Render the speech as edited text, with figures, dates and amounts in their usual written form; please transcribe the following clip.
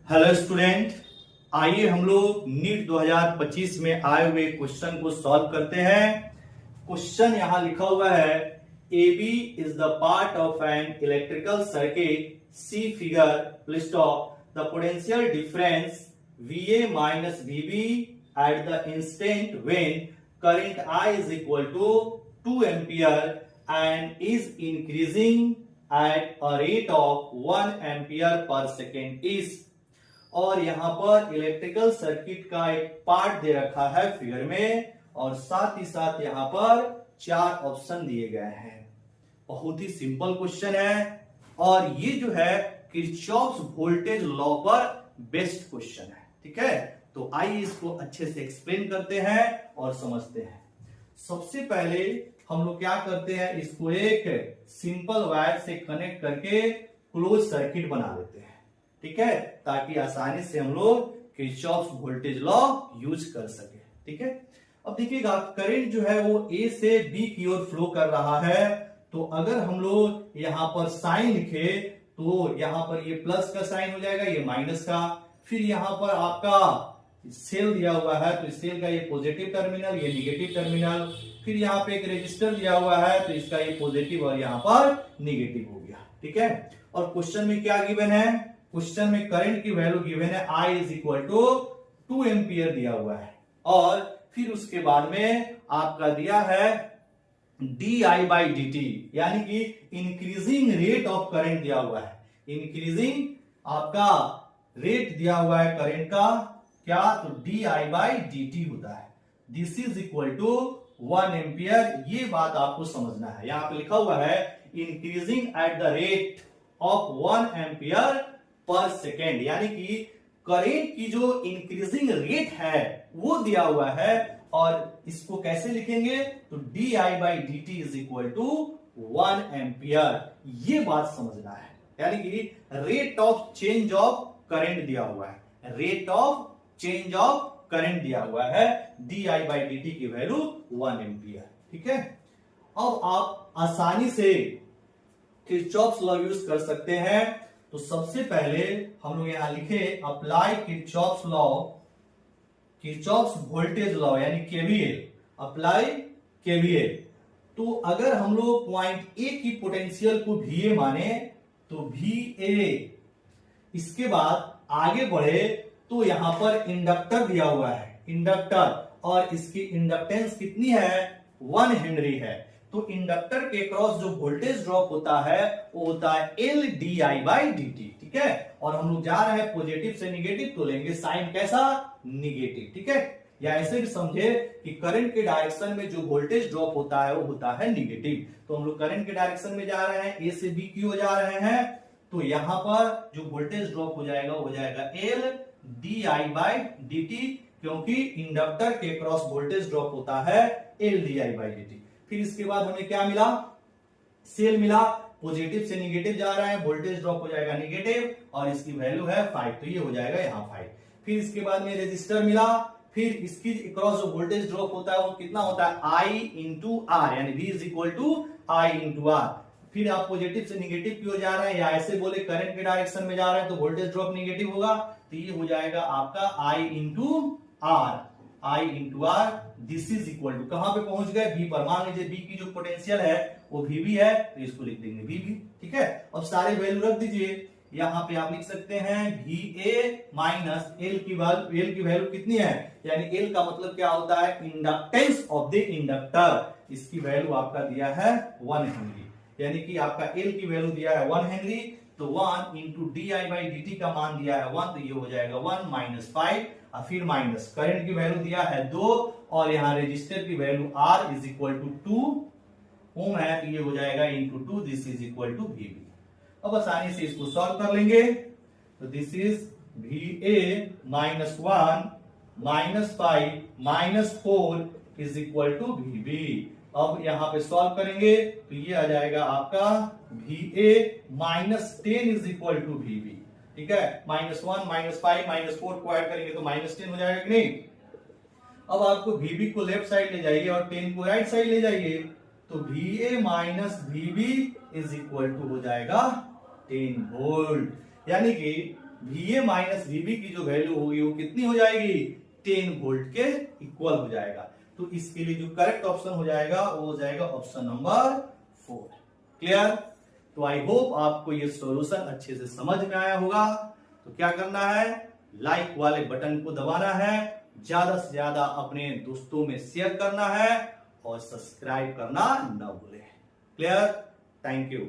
Hello student, आइए हम लोग नीट 2025 में आए हुए क्वेश्चन को सॉल्व करते हैं। क्वेश्चन यहां लिखा हुआ है, AB is the part of an electrical circuit, see figure, please stop, the potential difference VA minus VB at the instant when current I is equal to 2 ampere and is increasing at a rate of 1 ampere per second is। और यहां पर electrical circuit का एक part दे रखा है figure में, और साथ ही साथ यहां पर 4 ऑप्शन दिए गए हैं। बहुत ही सिंपल क्वेश्चन है और ये जो है किरचॉफ्स वोल्टेज लॉ पर बेस्ड क्वेश्चन है। ठीक है, तो आइए इसको अच्छे से एक्सप्लेन करते हैं और समझते हैं। सबसे पहले हम लोग क्या करते हैं, इसको एक सिंपल वायर से कनेक्ट करके क्लोज सर्किट बना लेते हैं। ठीक है, ताकि आसानी से हम लोग किरचॉफ्स वोल्टेज लॉ यूज कर सके। ठीक है, अब देखिएगा करंट जो है वो ए से बी की ओर फ्लो कर रहा है। तो अगर हम लोग यहां पर साइन लिखे तो यहां पर ये प्लस का साइन हो जाएगा, ये माइनस का। फिर यहां पर आपका सेल दिया हुआ है तो सेल का ये पॉजिटिव टर्मिनल, ये निगेटिव टर्मिनल। फिर यहाँ पे एक रेजिस्टर दिया हुआ है तो इसका ये पॉजिटिव और यहाँ पर निगेटिव हो गया। ठीक है, और क्वेश्चन में क्या गिवन है, क्वेश्चन में करंट की वैल्यू गिवन है I is equal to 2 ampere दिया हुआ है, और फिर उसके बाद में आपका दिया है di/dt, यानी कि इंक्रीजिंग रेट ऑफ करंट दिया हुआ है। इंक्रीजिंग आपका रेट दिया हुआ है करंट का, क्या, तो di/dt होता है। This is equal to 1 ampere. ये बात आपको समझना है। यहां पे लिखा हुआ है increasing at the rate of 1 ampere per second, यानी कि करंट की जो इंक्रीजिंग रेट है वो दिया हुआ है। और इसको कैसे लिखेंगे, तो di/dt is equal to 1 ampere. ये बात समझना है, यानी कि rate of change of current दिया हुआ है, rate of change of current दिया हुआ है, di/dt की वैल्यू 1 एम्पियर। ठीक है, अब आप आसानी से किरचॉफ्स लॉ यूज कर सकते हैं। तो सबसे पहले हम लोग यहां लिखे apply Kirchhoff's law, Kirchhoff's voltage law यानी KVL, अप्लाई KVL। तो अगर हम लोग पॉइंट ए की पोटेंशियल को VA माने तो VA, इसके बाद आगे बढ़े तो यहां पर इंडक्टर दिया हुआ है, इंडक्टर, और इसकी इंडक्टेंस कितनी है, 1 हेनरी है। तो इंडक्टर के क्रॉस जो वोल्टेज ड्रॉप होता है वो होता है LDI/dt। ठीक है, और हम लोग जा रहे हैं पॉजिटिव से निगेटिव तो लेंगे साइन कैसा, निगेटिव। ठीक है, या ऐसे भी समझे कि करंट के डायरेक्शन में जो वोल्टेज ड्रॉप होता है वो होता है निगेटिव। तो हम लोग करंट के डायरेक्शन में जा रहे हैं, ए से बी की ओर जा रहे हैं, तो यहां पर जो वोल्टेज ड्रॉप हो जाएगा वो हो जाएगा LDI/dt, क्योंकि इंडक्टर के क्रॉस वोल्टेज ड्रॉप होता है LDI/dt। फिर इसके बाद हमें क्या मिला, सेल मिला, पॉजिटिव से निगेटिव जा रहा है, वोल्टेज ड्रॉप हो जाएगा निगेटिव, और इसकी वैल्यू है 5, तो ये हो जाएगा यहाँ 5। फिर इसके बाद में रेजिस्टर मिला, फिर इसकी क्रॉस जो वोल्टेज ड्रॉप होता है वो कितना होता है, I/R, यानी V is equal to I/R। फिर आप पॉजिटिव से निगेटिव की ओर जा रहे हैं, या ऐसे बोले करंट के डायरेक्शन में जा रहे हैं तो वोल्टेज ड्रॉप निगेटिव होगा, तो ये हो जाएगा आपका I/R, I/R। This is equal to कहां पे पहुंच गए, बी पर। मान लीजिए बी की जो पोटेंशियल है वो VB है, तो इसको लिख देंगे VB। ठीक है, अब सारे वैल्यू रख दीजिए। यहां पे आप लिख सकते हैं VA माइनस L की वैल्यू कितनी है, यानी L का मतलब क्या होता है, इंडक्टेंस ऑफ द इंडक्टर। इसकी वैल्यू आपका दिया है 1 हेनरी, यानी कि आपका L की वैल्यू दिया है 1 हेनरी, तो 1 इंटू di/dt का मान दिया है 1, तो ये हो जाएगा 1 माइनस 5, और फिर माइनस करंट की वैल्यू दिया है 2, और यहाँ रेजिस्टर की value R is equal to 2 ohm है, तो ये हो जाएगा into 2, this is equal to VB। अब आसानी से इसको सॉल्व कर लेंगे, तो this is VA minus 1 minus 5 minus 4 is equal to VB। अब यहां पे सॉल्व करेंगे तो ये आ जाएगा आपका VA minus 10 is equal to VB। ठीक है, -1 -5 -4 को ऐड करेंगे तो -10 हो जाएगा कि नहीं। अब आपको VB को लेफ्ट साइड ले जाइए और 10 को राइट साइड ले जाइए, तो VA minus VB is equal to हो जाएगा 10 वोल्ट। यानी कि VA माइनस VB की जो वैल्यू होगी वो कितनी हो जाएगी, 10 वोल्ट के इक्वल हो जाएगा। तो इसके लिए जो करेक्ट ऑप्शन हो जाएगा वो हो जाएगा ऑप्शन नंबर 4। क्लियर? तो आई होप आपको ये सॉल्यूशन अच्छे से समझ में आया होगा। तो क्या करना है, लाइक वाले बटन को दबाना है, ज्यादा से ज्यादा अपने दोस्तों में शेयर करना है और सब्सक्राइब करना न भूलें। क्लियर? Thank you.